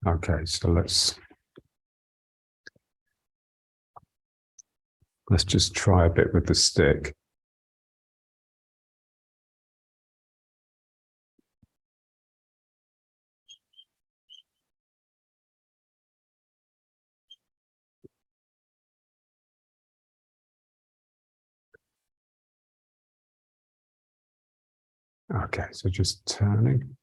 Okay, so let's just try a bit with the stick. Okay, so just turning.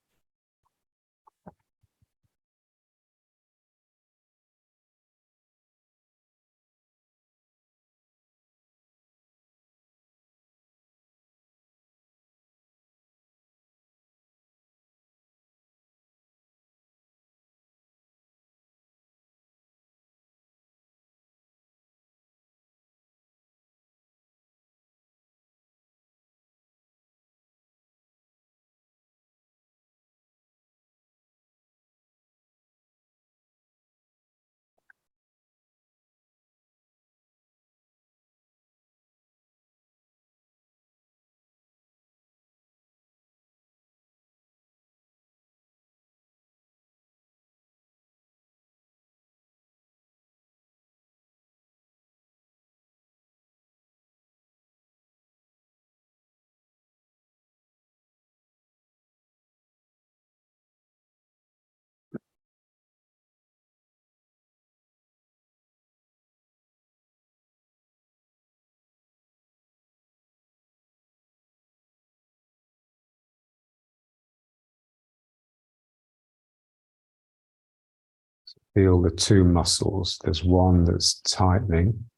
Feel the two muscles. There's one that's tightening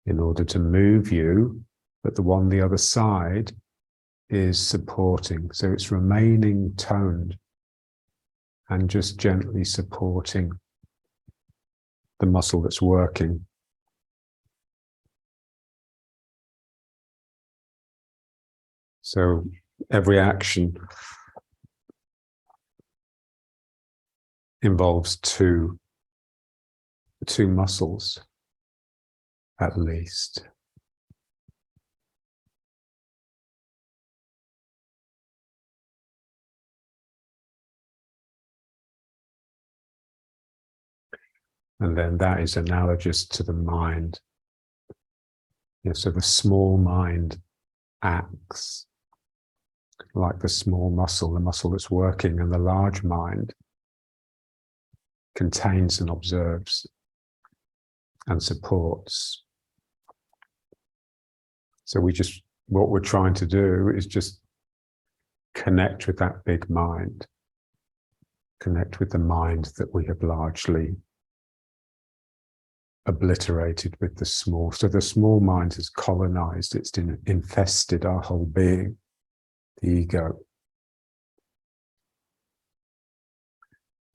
in order to move you, but the one the other side is supporting. So it's remaining toned and just gently supporting the muscle that's working. So every action involves two muscles at least. And then that is analogous to the mind. So the small mind acts like the small muscle, the muscle that's working, and the large mind contains and observes and supports. So what we're trying to do is just connect with that big mind, connect with the mind that we have largely obliterated with the small. So the small mind has colonized, it's infested our whole being, the ego.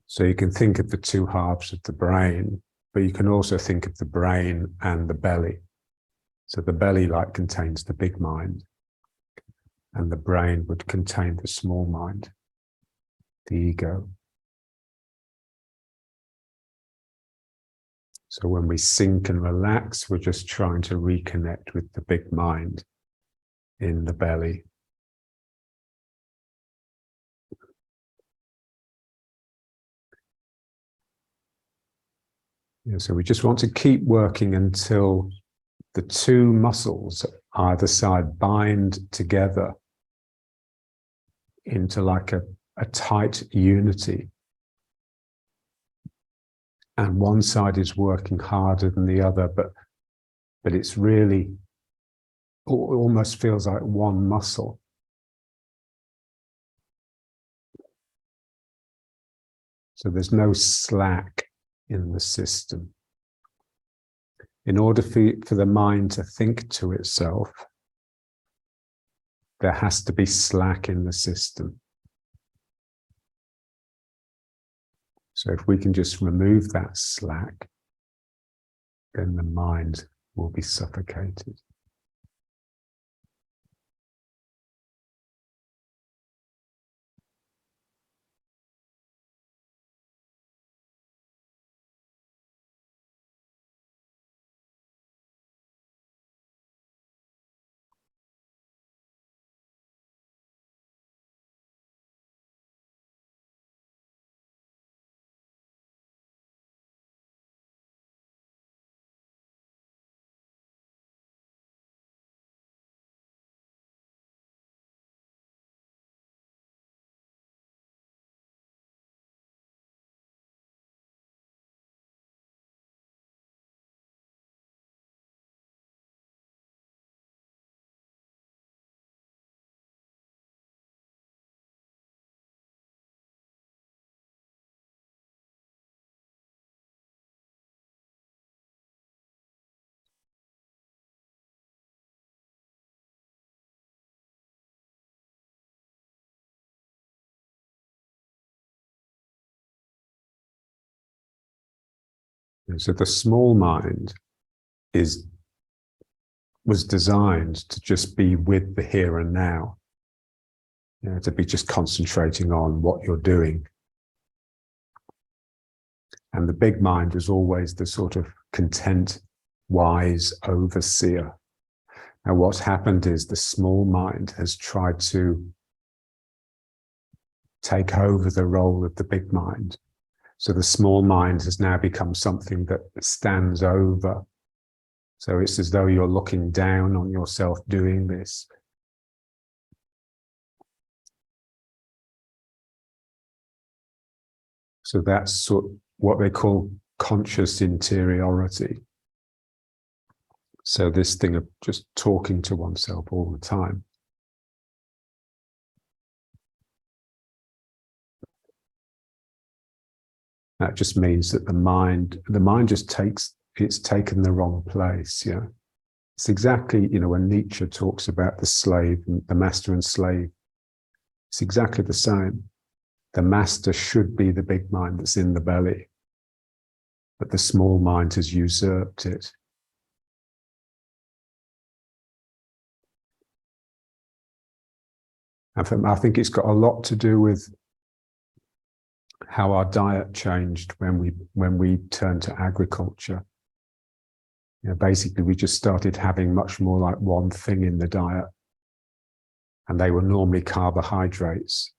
So you can think of the two halves of the brain, but you can also think of the brain and the belly. So the belly contains the big mind, and the brain would contain the small mind, the ego. So when we sink and relax, we're just trying to reconnect with the big mind in the belly. So we just want to keep working until the two muscles either side bind together into like a tight unity. And one side is working harder than the other, but it's really, it almost feels like one muscle. So there's no slack in the system. In order for the mind to think to itself, there has to be slack in the system. So if we can just remove that slack, then the mind will be suffocated. So the small mind was designed to just be with the here and now, to be just concentrating on what you're doing. And the big mind was always the sort of content, wise overseer. Now, what's happened is the small mind has tried to take over the role of the big mind. So the small mind has now become something that stands over. So it's as though you're looking down on yourself doing this. So that's sort of what they call conscious interiority. So this thing of just talking to oneself all the time. That just means that the mind just it's taken the wrong place. Yeah. It's exactly, when Nietzsche talks about the slave, the master and slave, it's exactly the same. The master should be the big mind that's in the belly, but the small mind has usurped it. And I think it's got a lot to do with how our diet changed when we turned to agriculture. Basically, we just started having much more like one thing in the diet, and they were normally carbohydrates,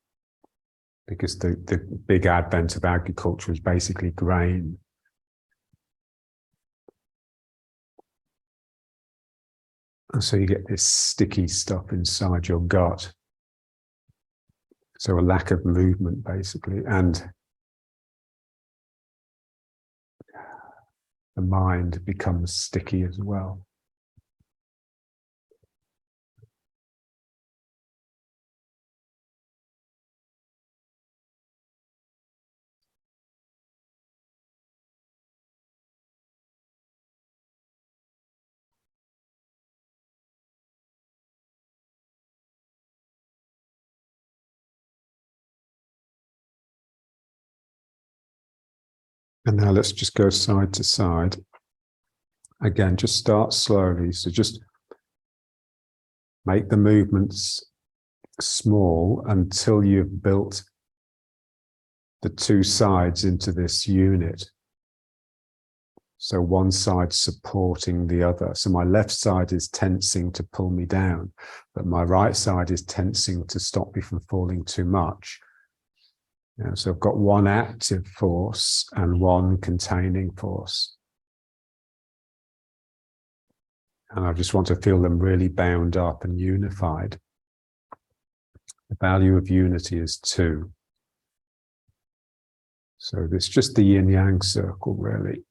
because the big advent of agriculture is basically grain. And so you get this sticky stuff inside your gut. So a lack of movement, basically, and the mind becomes sticky as well. And now let's just go side to side. Again, just start slowly. So just make the movements small until you've built the two sides into this unit. So one side supporting the other. So my left side is tensing to pull me down, but my right side is tensing to stop me from falling too much. So I've got one active force and one containing force. And I just want to feel them really bound up and unified. The value of unity is 2. So it's just the yin-yang circle, really.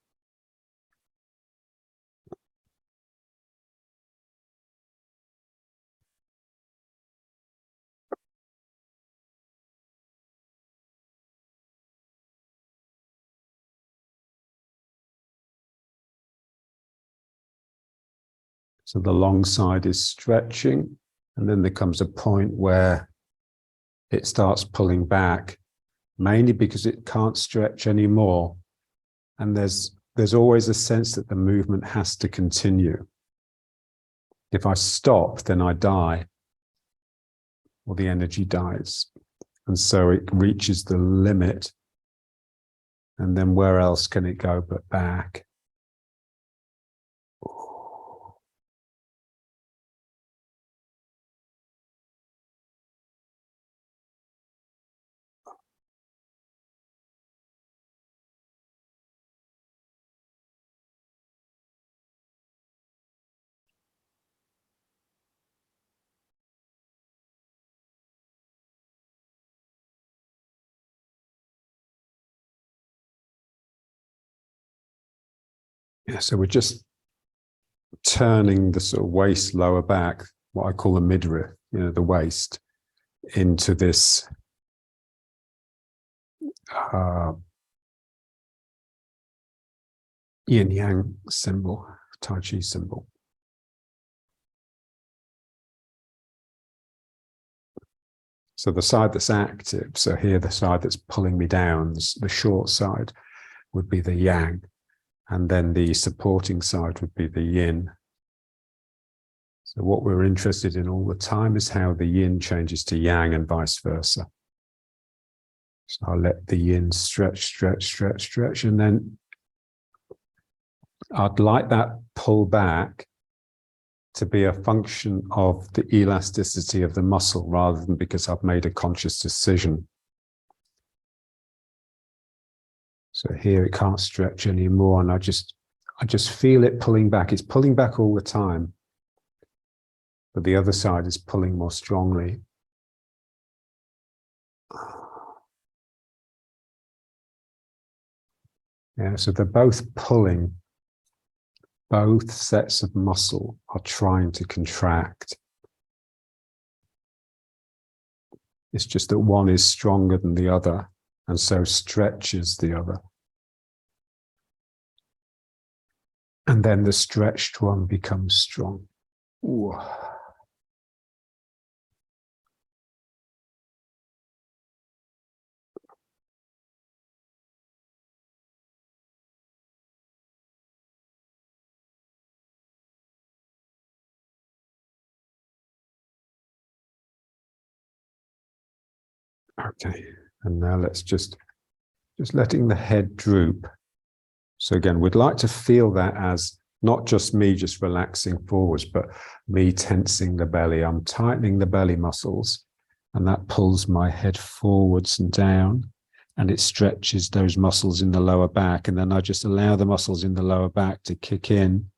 So the long side is stretching, and then there comes a point where it starts pulling back, mainly because it can't stretch anymore. And there's always a sense that the movement has to continue. If I stop, then I die, or the energy dies. And so it reaches the limit, and then where else can it go but back? Yeah, so we're just turning the sort of waist, lower back, what I call the midriff, the waist, into this yin-yang symbol, Tai Chi symbol. So the side that's active, so here the side that's pulling me down, the short side, would be the yang. and then the supporting side would be the yin. So what we're interested in all the time is how the yin changes to yang and vice versa. So I'll let the yin stretch, stretch, stretch, stretch, and then I'd like that pull back to be a function of the elasticity of the muscle rather than because I've made a conscious decision. So here it can't stretch anymore, and I just feel it pulling back. It's pulling back all the time, but the other side is pulling more strongly. Yeah, so they're both pulling. Both sets of muscle are trying to contract. It's just that one is stronger than the other, and so stretches the other. And then the stretched one becomes strong. Ooh. Okay, and now let's just letting the head droop. So again, we'd like to feel that as not just me just relaxing forwards, but me tensing the belly. I'm tightening the belly muscles, and that pulls my head forwards and down, and it stretches those muscles in the lower back. And then I just allow the muscles in the lower back to kick in.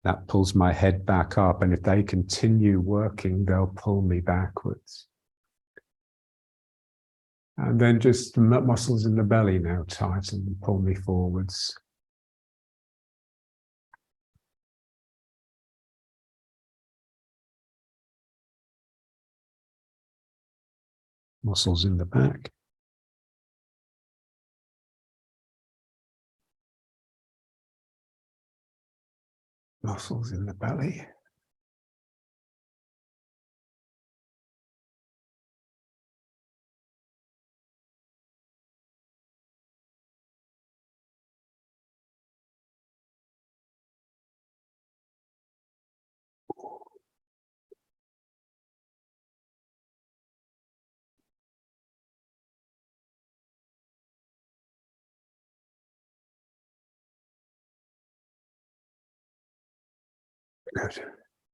That pulls my head back up. And if they continue working, they'll pull me backwards. And then just the muscles in the belly now tighten and pull me forwards. Muscles in the back. Muscles in the belly. Good.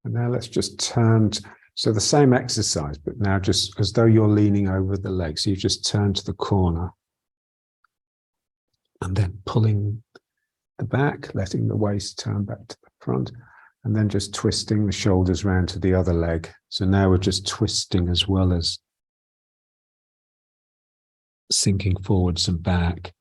And now let's just turn. So the same exercise, but now just as though you're leaning over the legs. So you just turn to the corner and then pulling the back, letting the waist turn back to the front, and then just twisting the shoulders round to the other leg. So now we're just twisting as well as sinking forwards and back.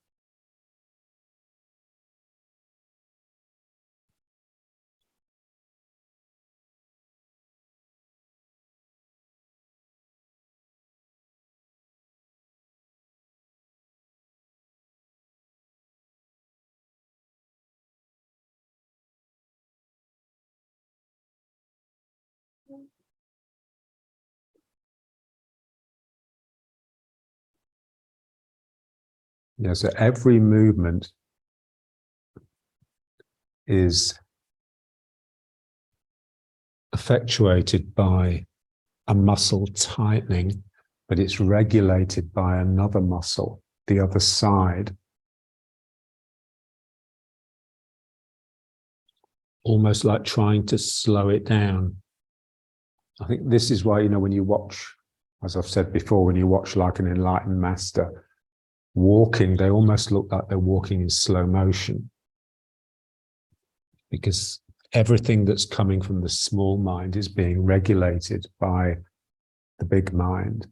Yeah, so every movement is effectuated by a muscle tightening, but it's regulated by another muscle, the other side, almost like trying to slow it down. I think this is why, when you watch, as I've said before, when you watch like an enlightened master walking, they almost look like they're walking in slow motion, because everything that's coming from the small mind is being regulated by the big mind.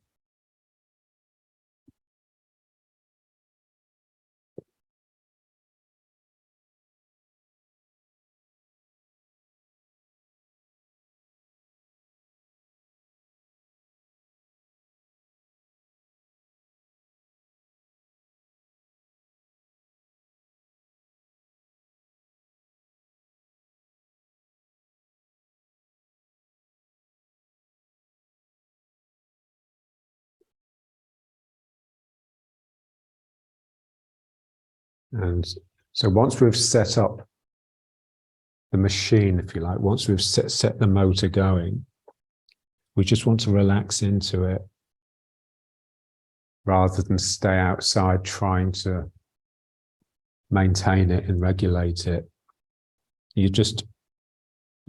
And So once we've set up the machine, if you like, once we've set the motor going, we just want to relax into it rather than stay outside trying to maintain it and regulate it. You just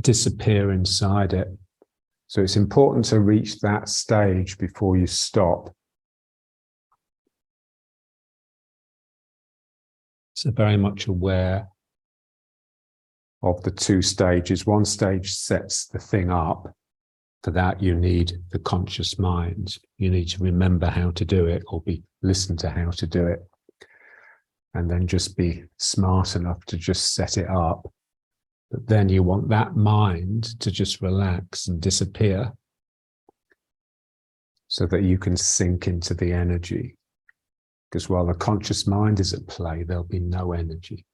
disappear inside it. So it's important to reach that stage before you stop. So very much aware of the two stages. One stage sets the thing up. For that, you need the conscious mind. You need to remember how to do it or listen to how to do it. And then just be smart enough to just set it up. But then you want that mind to just relax and disappear so that you can sink into the energy. Because while the conscious mind is at play, there'll be no energy.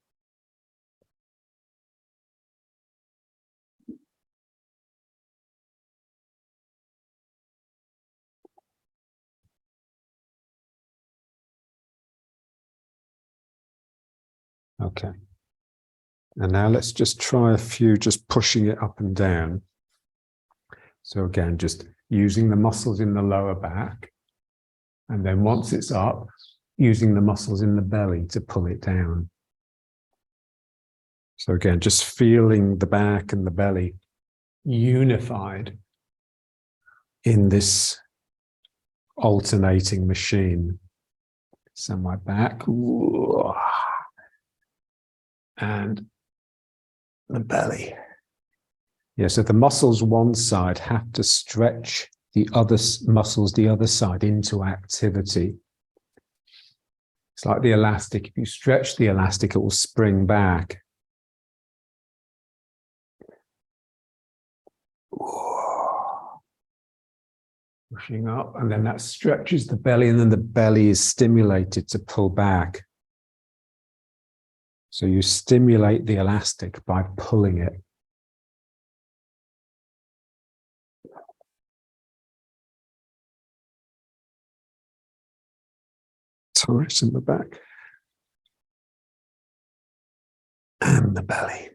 Okay. And now let's just try a few, just pushing it up and down. So again, just using the muscles in the lower back. And then once it's up, using the muscles in the belly to pull it down. So again, just feeling the back and the belly unified in this alternating machine. So my back and the belly. Yeah, so the muscles one side have to stretch the other muscles the other side into activity. It's like the elastic. If you stretch the elastic, it will spring back. Pushing up, and then that stretches the belly, and then the belly is stimulated to pull back. So you stimulate the elastic by pulling it. Tight in the back. And the belly.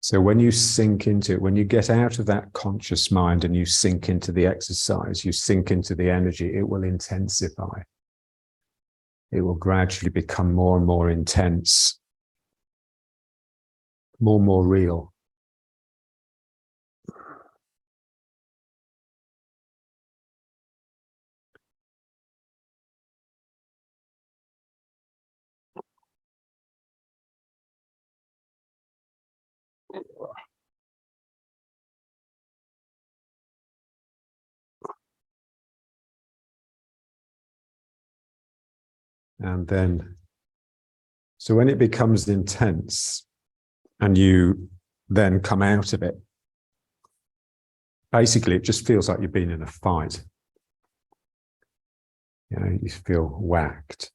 So when you sink into it, when you get out of that conscious mind and you sink into the exercise, you sink into the energy, it will intensify. It will gradually become more and more intense, more and more real. And then, so when it becomes intense and you then come out of it, basically it just feels like you've been in a fight. You know, you feel whacked.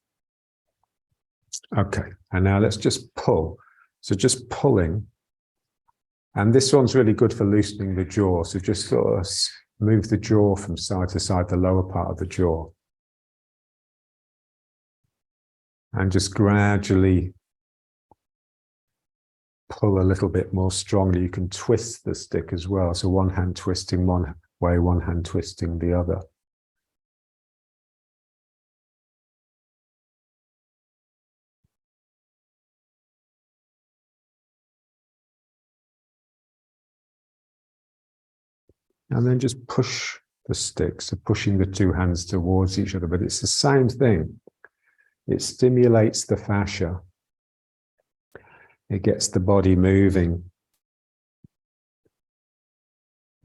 Okay, and now let's just pull. So just pulling. And this one's really good for loosening the jaw. So just sort of move the jaw from side to side, the lower part of the jaw. And just gradually pull a little bit more strongly. You can twist the stick as well. So one hand twisting one way, one hand twisting the other. And then just push the stick, so pushing the two hands towards each other, but it's the same thing. It stimulates the fascia It gets the body moving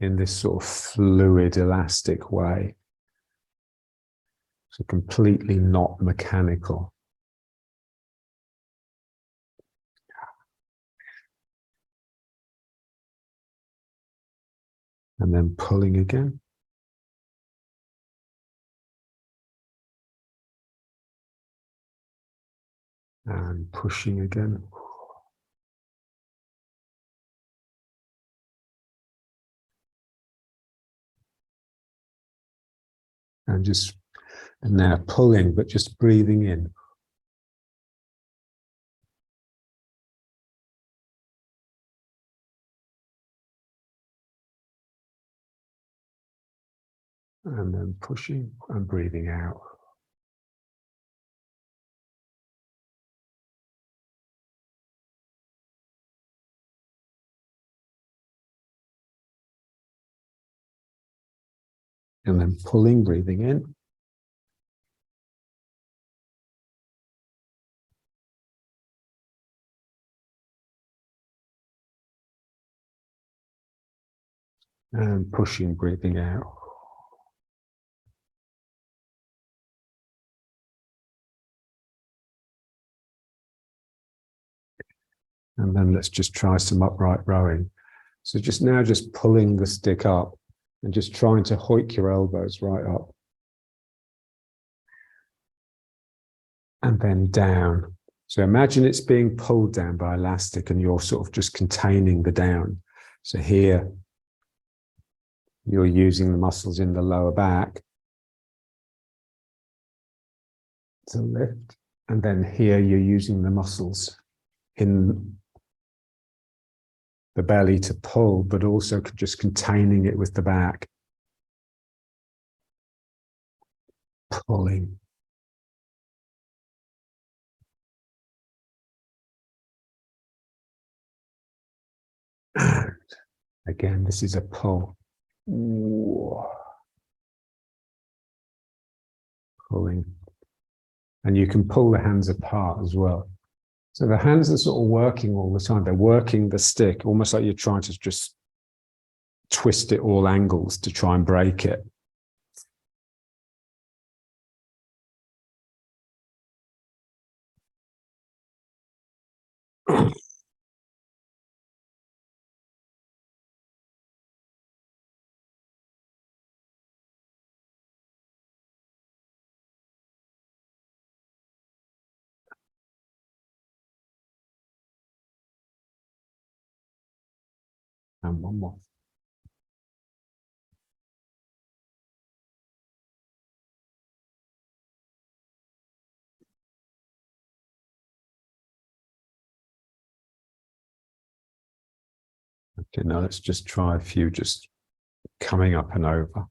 in this sort of fluid, elastic way. So completely not mechanical. And then pulling again. And pushing again. And now pulling, but just breathing in. And then pushing and breathing out. And then pulling, breathing in. And pushing, breathing out. And then let's just try some upright rowing. So just pulling the stick up and just trying to hoik your elbows right up. And then down. So imagine it's being pulled down by elastic and you're sort of just containing the down. So here, you're using the muscles in the lower back to lift. And then here, you're using the muscles in the belly to pull, but also just containing it with the back. Pulling. And again, this is a pull. Pulling. And you can pull the hands apart as well. So the hands are sort of working all the time. They're working the stick, almost like you're trying to just twist it all angles to try and break it. And one more. Okay, now let's just try a few just coming up and over.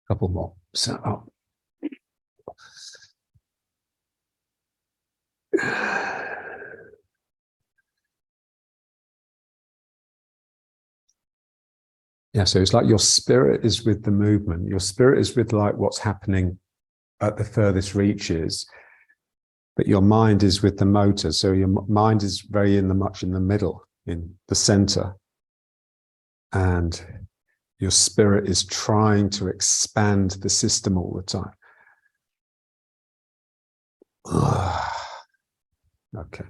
Couple more. So up. Yeah, so it's like your spirit is with the movement. Your spirit is with like what's happening at the furthest reaches, but your mind is with the motor. So your mind is very much in the middle, in the center. And your spirit is trying to expand the system all the time. Okay.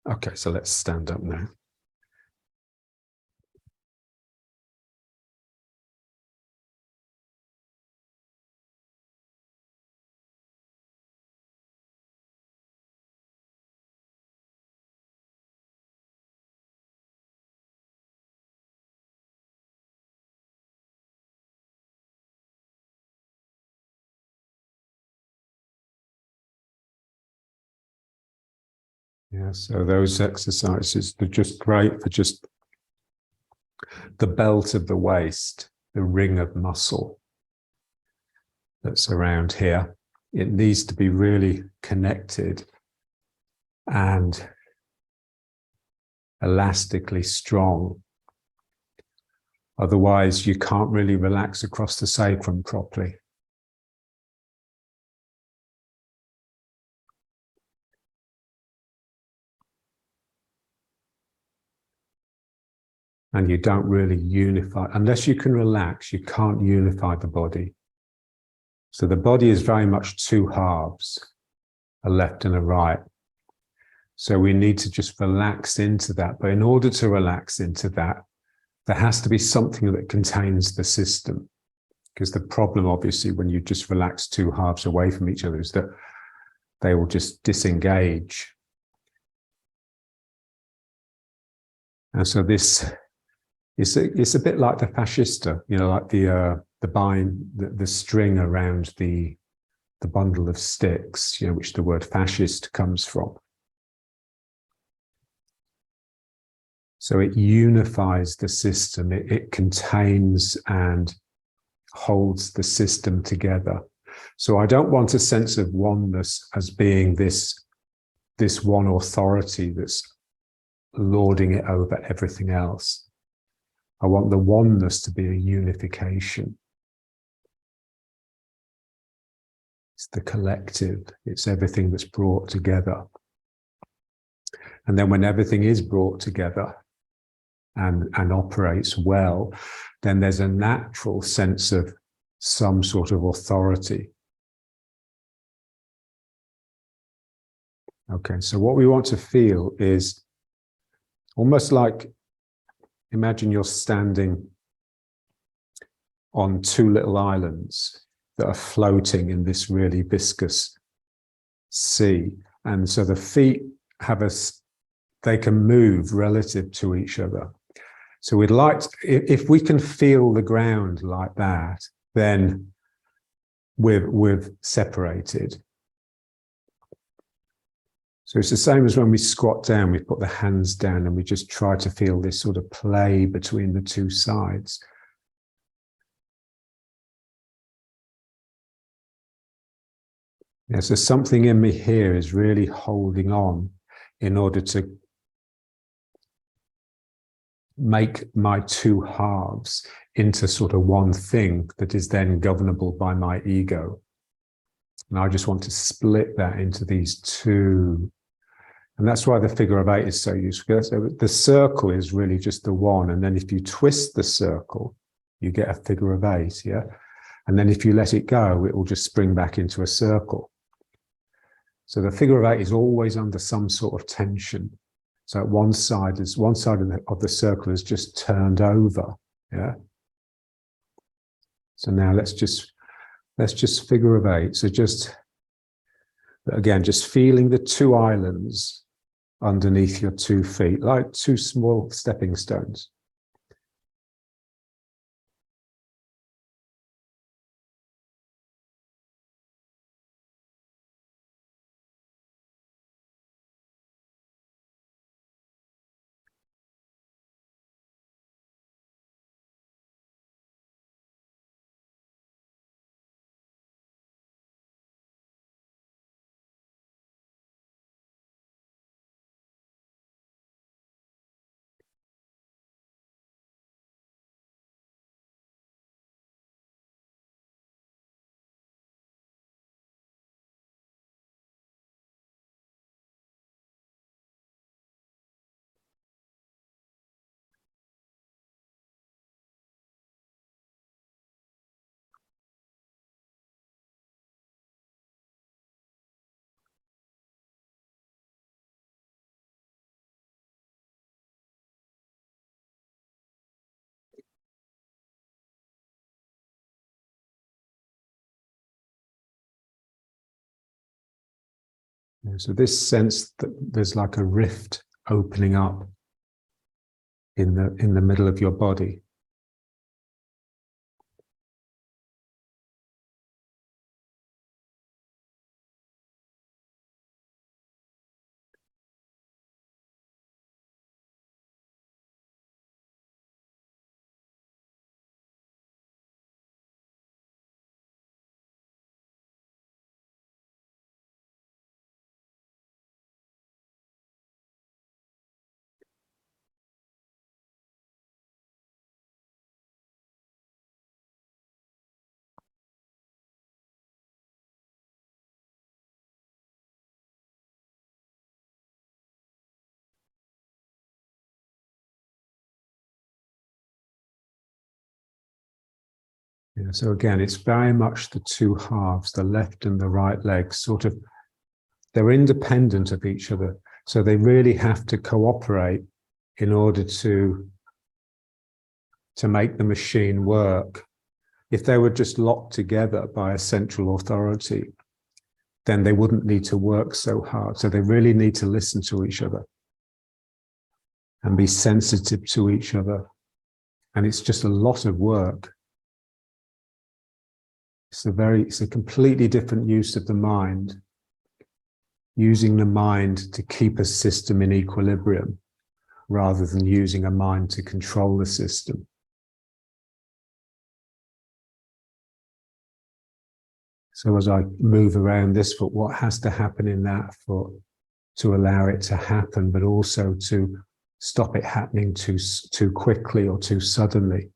Okay, so let's stand up now. Yeah, so those exercises, they're just great for just the belt of the waist, the ring of muscle that's around here. It needs to be really connected and elastically strong. Otherwise, you can't really relax across the sacrum properly. And you don't really unify. Unless you can relax, you can't unify the body. So the body is very much two halves, a left and a right. So we need to just relax into that. But in order to relax into that, there has to be something that contains the system. Because the problem, obviously, when you just relax two halves away from each other is that they will just disengage. And so this it's a bit like the fascista, you know, like the string around the bundle of sticks, you know, which the word fascist comes from. So it unifies the system. It contains and holds the system together. So I don't want a sense of oneness as being this one authority that's lording it over everything else. I want the oneness to be a unification. It's the collective. It's everything that's brought together. And then when everything is brought together and operates well, then there's a natural sense of some sort of authority. Okay, so what we want to feel is almost like, imagine you're standing on two little islands that are floating in this really viscous sea. And so the feet they can move relative to each other. So we'd like to, if we can feel the ground like that, then we've separated. So it's the same as when we squat down, we put the hands down and we just try to feel this sort of play between the two sides. Yeah, so something in me here is really holding on in order to make my two halves into sort of one thing that is then governable by my ego. And I just want to split that into these two. And that's why the figure of eight is so useful. So the circle is really just the one. And then if you twist the circle, you get a figure of eight, yeah? And then if you let it go, it will just spring back into a circle. So the figure of eight is always under some sort of tension. So one side of the circle is just turned over, yeah? So now let's just figure of eight. So just, again, just feeling the two islands underneath your 2 feet, like two small stepping stones. So this sense that there's like a rift opening up in the middle of your body. Yeah, so again, it's very much the two halves, the left and the right legs, sort of, they're independent of each other. So they really have to cooperate in order to make the machine work. If they were just locked together by a central authority, then they wouldn't need to work so hard. So they really need to listen to each other and be sensitive to each other. And it's just a lot of work. It's a completely different use of the mind, using the mind to keep a system in equilibrium rather than using a mind to control the system. So as I move around this foot, what has to happen in that foot to allow it to happen, but also to stop it happening too quickly or too suddenly?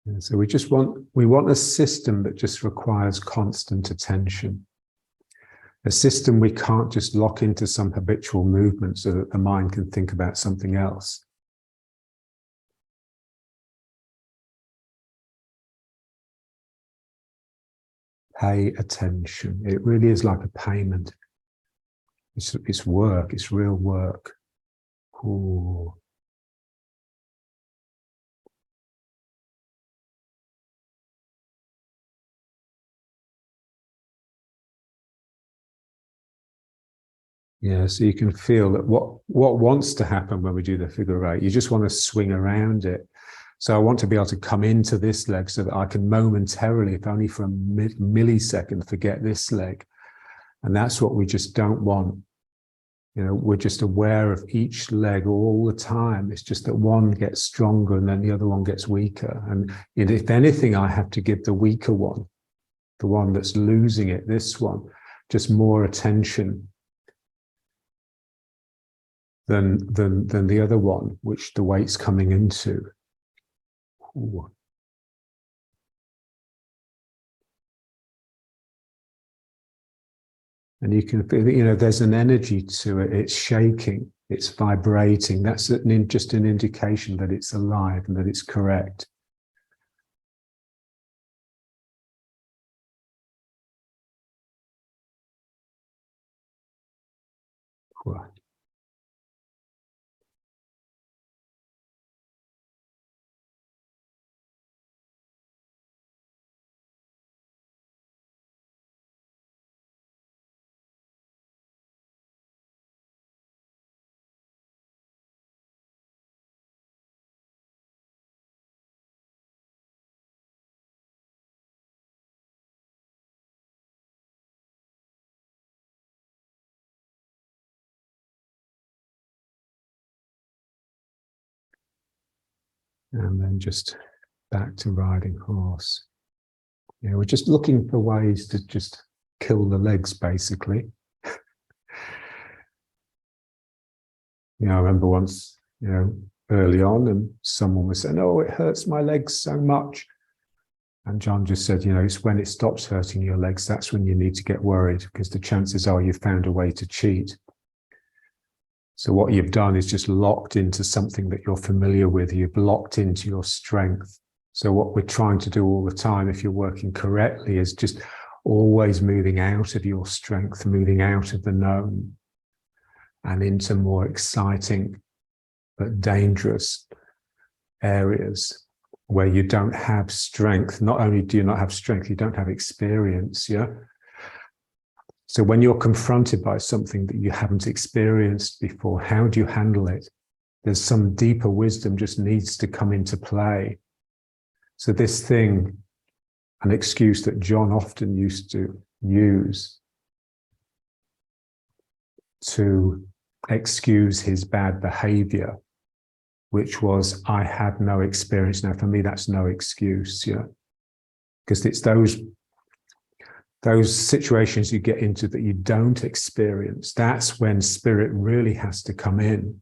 And so we want a system that just requires constant attention. A system we can't just lock into some habitual movement so that the mind can think about something else. Pay attention. It really is like a payment. It's work, it's real work. Ooh. Yeah, so you can feel that what wants to happen when we do the figure eight, you just want to swing around it. So I want to be able to come into this leg so that I can momentarily, if only for a millisecond, forget this leg. And that's what we just don't want. You know, we're just aware of each leg all the time. It's just that one gets stronger and then the other one gets weaker. And if anything, I have to give the weaker one, the one that's losing it, this one, just more attention than the other one, which the weight's coming into. Ooh. And you can feel, you know, there's an energy to it. It's shaking, it's vibrating. That's just an indication that it's alive and that it's correct. Cool. And then just back to riding horse. You know, we're just looking for ways to just kill the legs, basically. You know, I remember once, you know, early on, and someone was saying, "Oh, it hurts my legs so much." And John just said, you know, it's when it stops hurting your legs, that's when you need to get worried, because the chances are you've found a way to cheat. So what you've done is just locked into something that you're familiar with. You've locked into your strength. So what we're trying to do all the time, if you're working correctly, is just always moving out of your strength, moving out of the known and into more exciting but dangerous areas where you don't have strength. Not only do you not have strength, you don't have experience, yeah? So when you're confronted by something that you haven't experienced before, how do you handle it? There's some deeper wisdom just needs to come into play. So this thing, an excuse that John often used to use to excuse his bad behavior, which was, I had no experience. Now, for me, that's no excuse, yeah. because it's those situations you get into that you don't experience. That's when spirit really has to come in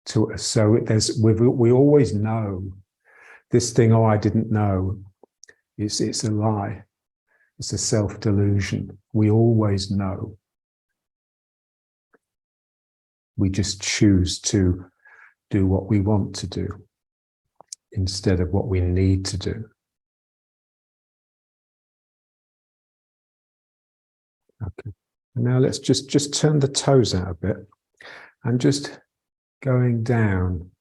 to us. So we always know this thing, oh, I didn't know. It's a lie. It's a self-delusion. We always know. We just choose to do what we want to do instead of what we need to do. Okay. Now let's just turn the toes out a bit and just going down.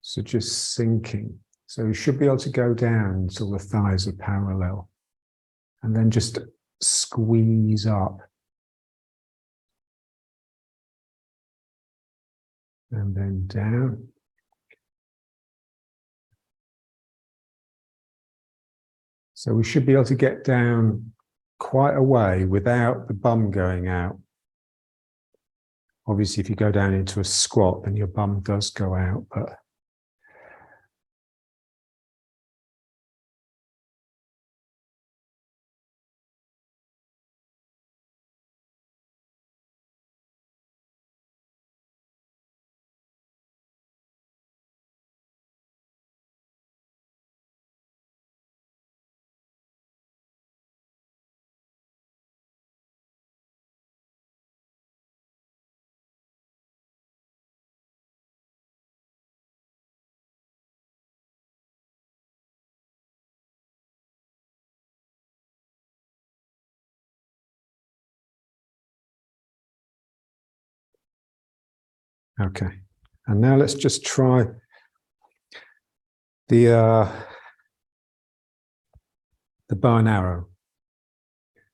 So just sinking. So you should be able to go down until the thighs are parallel. And then just squeeze up. And then down. So we should be able to get down quite a way without the bum going out. Obviously, if you go down into a squat, then your bum does go out, but okay. And now let's just try the bow and arrow,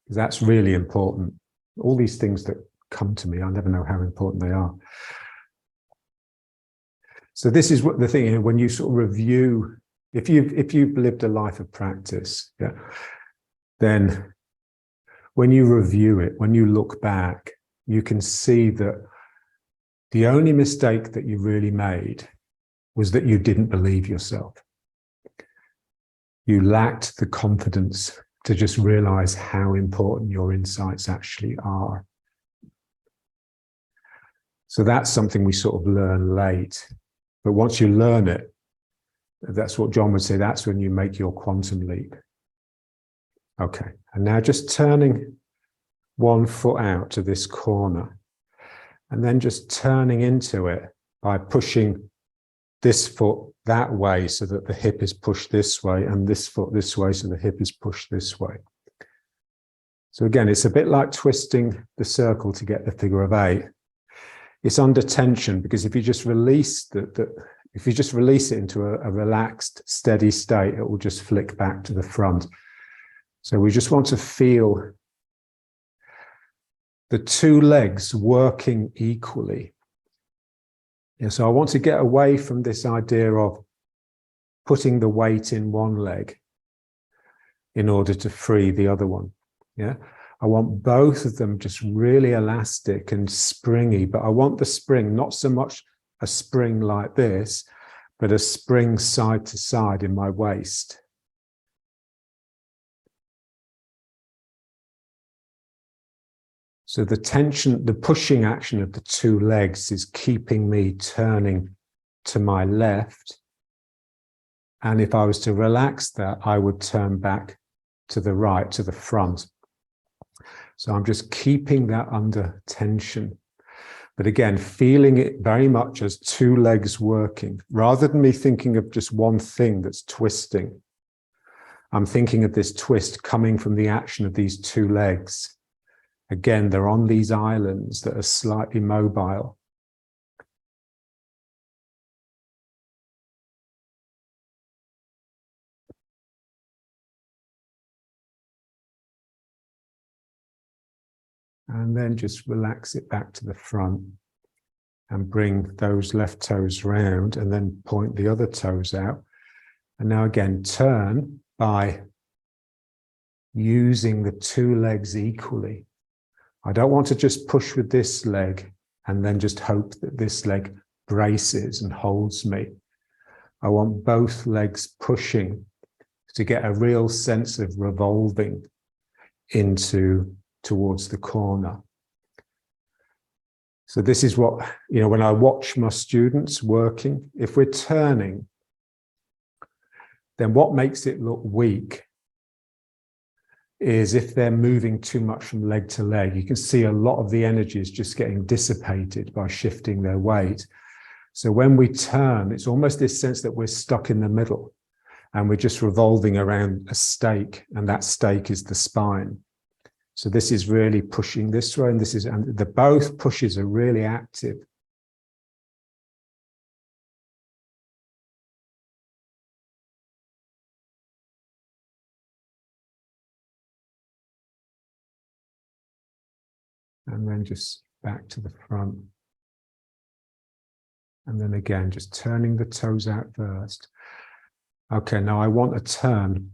because that's really important. All these things that come to me, I never know how important they are. So this is what the thing is, when you sort of review, if you've lived a life of practice, yeah, then when you review it, when you look back, you can see that the only mistake that you really made was that you didn't believe yourself. You lacked the confidence to just realize how important your insights actually are. So that's something we sort of learn late. But once you learn it, that's what John would say, that's when you make your quantum leap. Okay, and now just turning one foot out to this corner, and then just turning into it by pushing this foot that way so that the hip is pushed this way, and this foot this way so the hip is pushed this way. So again, it's a bit like twisting the circle to get the figure of 8. It's under tension, because if you just release if you just release it into a relaxed, steady state, it will just flick back to the front. So we just want to feel the two legs working equally. Yeah, so I want to get away from this idea of putting the weight in one leg in order to free the other one. Yeah, I want both of them just really elastic and springy, but I want the spring, not so much a spring like this, but a spring side to side in my waist. So the tension, the pushing action of the two legs is keeping me turning to my left. And if I was to relax that, I would turn back to the right, to the front. So I'm just keeping that under tension. But again, feeling it very much as two legs working, rather than me thinking of just one thing that's twisting. I'm thinking of this twist coming from the action of these two legs. Again, they're on these islands that are slightly mobile. And then just relax it back to the front and bring those left toes round, and then point the other toes out. And now again, turn by using the two legs equally. I don't want to just push with this leg and then just hope that this leg braces and holds me. I want both legs pushing to get a real sense of revolving towards the corner. So this is what, when I watch my students working, if we're turning, then what makes it look weak is if they're moving too much from leg to leg. You can see a lot of the energy is just getting dissipated by shifting their weight. So when we turn, it's almost this sense that we're stuck in the middle and we're just revolving around a stake, and that stake is the spine. So this is really pushing this way, and the both pushes are really active. And then just back to the front. And then again, just turning the toes out first. Okay, now I want a turn.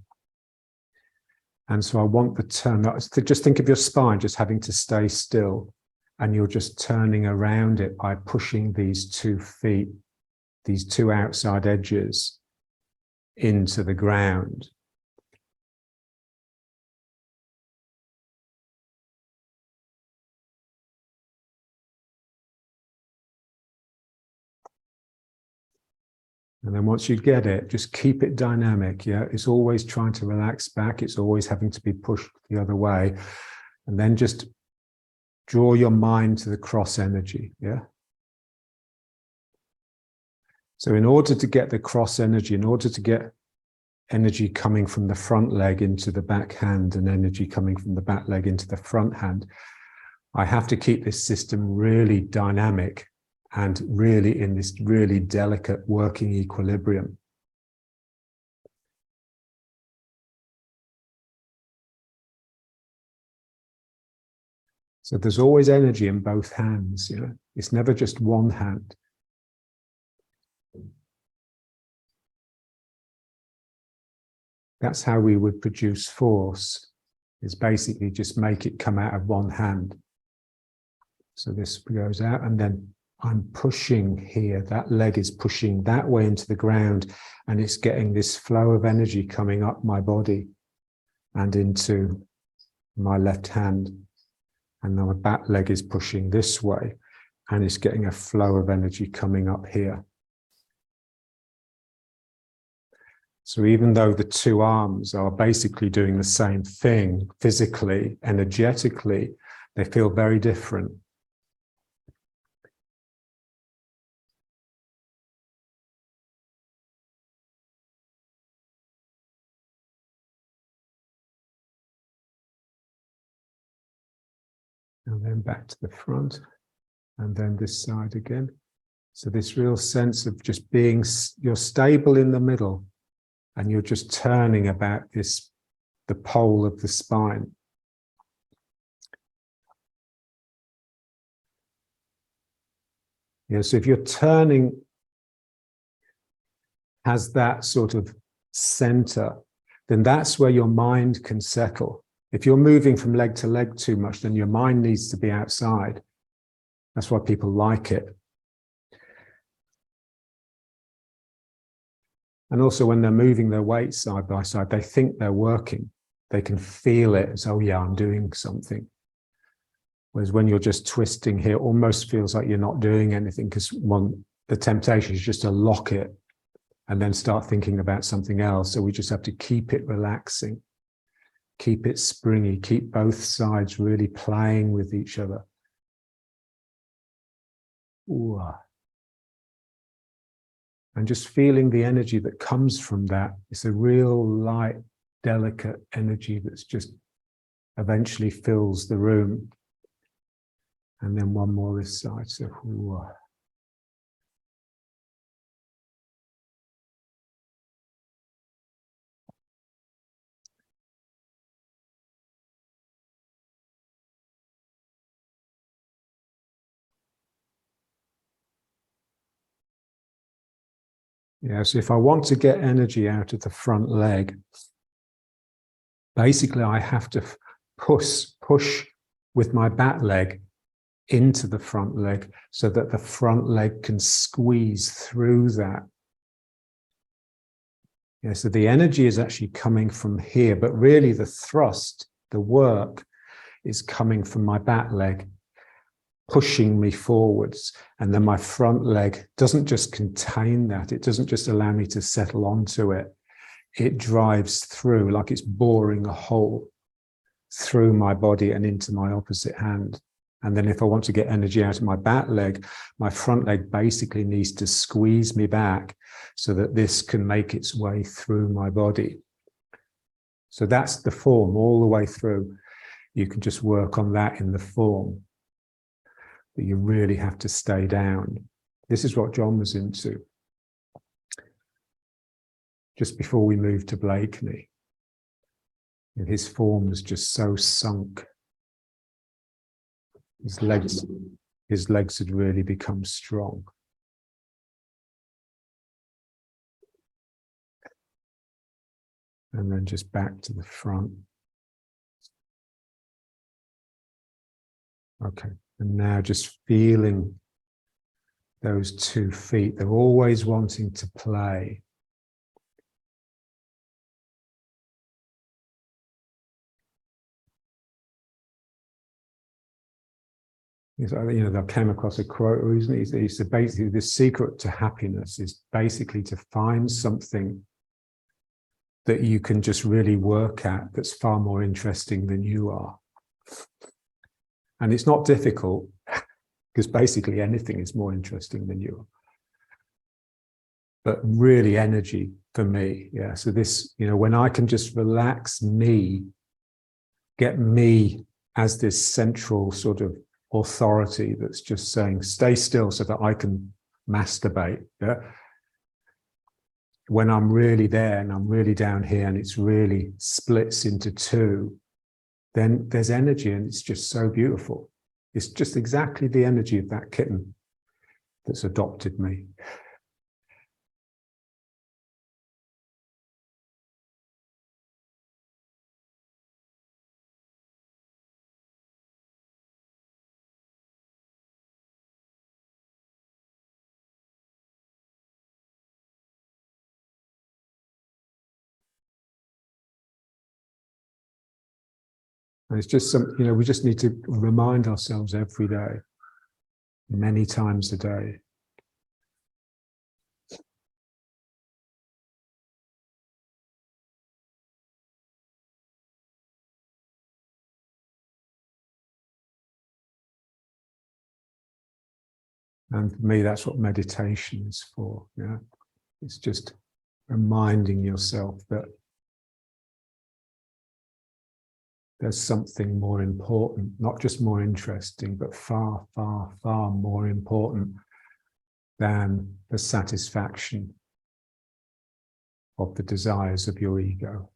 And so I want the turn. Just think of your spine just having to stay still. And you're just turning around it by pushing these 2 feet, these 2 outside edges into the ground. And then once you get it, just keep it dynamic. Yeah, it's always trying to relax back. It's always having to be pushed the other way. And then just draw your mind to the cross energy. Yeah. So in order to get the cross energy, in order to get energy coming from the front leg into the back hand and energy coming from the back leg into the front hand, I have to keep this system really dynamic and really in this really delicate working equilibrium. So there's always energy in both hands, It's never just one hand. That's how we would produce force, is basically just make it come out of one hand. So this goes out, and then I'm pushing here. That leg is pushing that way into the ground, and it's getting this flow of energy coming up my body and into my left hand. And now my back leg is pushing this way, and it's getting a flow of energy coming up here. So even though the 2 arms are basically doing the same thing physically, energetically, they feel very different. And then back to the front, and then this side again. So this real sense of just being, you're stable in the middle, and you're just turning about the pole of the spine. Yeah, so if you're turning has that sort of center, then that's where your mind can settle. If you're moving from leg to leg too much, then your mind needs to be outside. That's why people like it. And also when they're moving their weight side by side, they think they're working. They can feel it as, oh yeah, I'm doing something. Whereas when you're just twisting here, it almost feels like you're not doing anything, because the temptation is just to lock it and then start thinking about something else. So we just have to keep it relaxing, keep it springy, keep both sides really playing with each other. Ooh. And just feeling the energy that comes from that. It's a real light, delicate energy that's just eventually fills the room. And then one more this side. So, ooh. Yeah, so if I want to get energy out of the front leg, basically I have to push with my back leg into the front leg so that the front leg can squeeze through that. Yeah, so the energy is actually coming from here, but really the thrust, the work, is coming from my back leg, pushing me forwards. And then my front leg doesn't just contain that. It doesn't just allow me to settle onto it. It drives through, like it's boring a hole through my body and into my opposite hand. And then if I want to get energy out of my back leg, my front leg basically needs to squeeze me back so that this can make its way through my body. So that's the form all the way through. You can just work on that in the form. But you really have to stay down. This is what John was into just before we moved to Blakeney. And his form was just so sunk. His legs had really become strong. And then just back to the front. Okay, and now just feeling those 2 feet. They're always wanting to play. You know, I came across a quote recently. He said basically the secret to happiness is basically to find something that you can just really work at that's far more interesting than you are. And it's not difficult because basically anything is more interesting than you are. But really energy for me, yeah. So this, you know, when I can just relax me, get me as this central sort of authority that's just saying, stay still so that I can masturbate. Yeah? When I'm really there and I'm really down here and it's really splits into 2, then there's energy and it's just so beautiful. It's just exactly the energy of that kitten that's adopted me. And it's just some, you know, we just need to remind ourselves every day, many times a day. And for me, that's what meditation is for. Yeah, it's just reminding yourself that there's something more important, not just more interesting, but far, far, far more important than the satisfaction of the desires of your ego.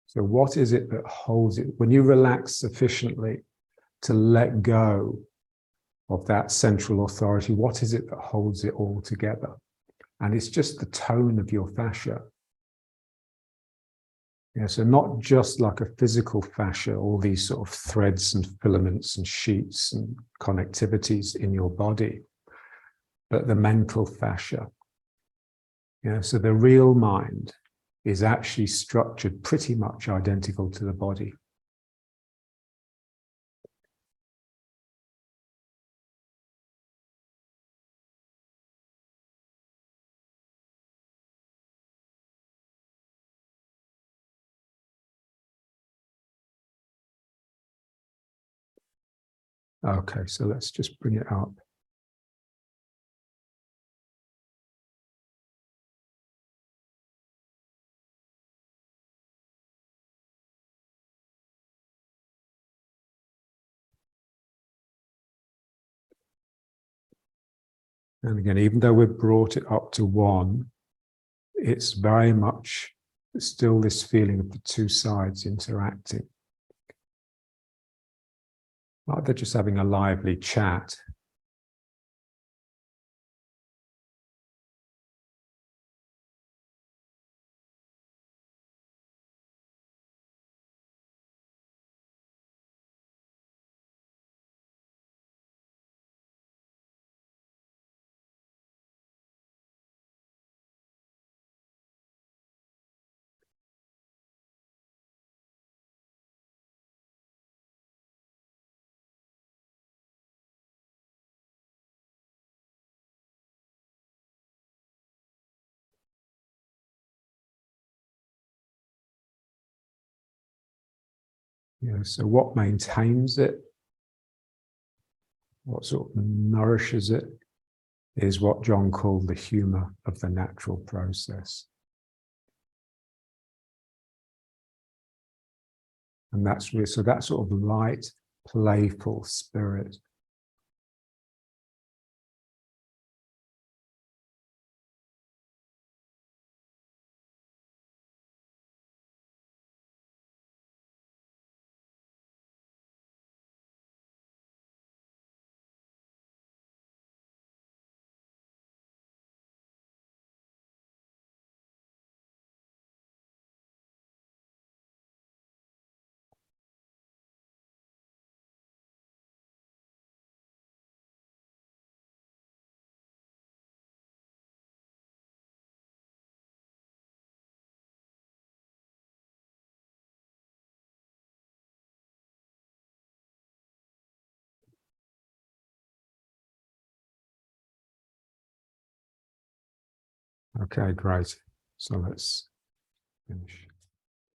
So what is it that holds it? When you relax sufficiently to let go of that central authority, what is it that holds it all together? And it's just the tone of your fascia. Yeah, so not just like a physical fascia, all these sort of threads and filaments and sheets and connectivities in your body, but the mental fascia. Yeah, so the real mind is actually structured pretty much identical to the body. Okay, so let's just bring it up. And again, even though we've brought it up to 1, it's very much still this feeling of the 2 sides interacting. like they're just having a lively chat. Yeah, so what maintains it, what sort of nourishes it, is what John called the humour of the natural process. And that's really, so that sort of light, playful spirit. Okay, great. So let's finish.